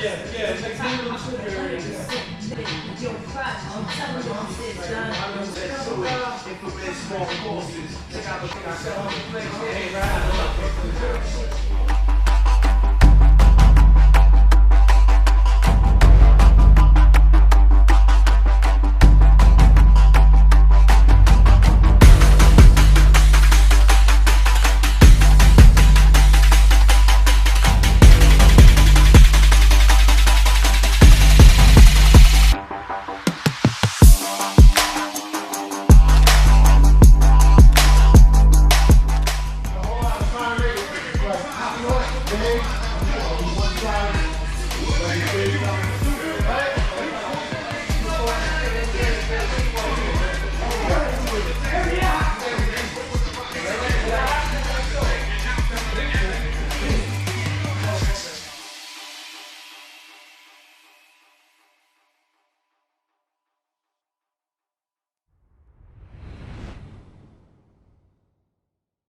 Yeah, like little sugar. You're fat, I'm telling you, sit down. Implement small courses. Check out the thing I said on the place. Hey, right. One time.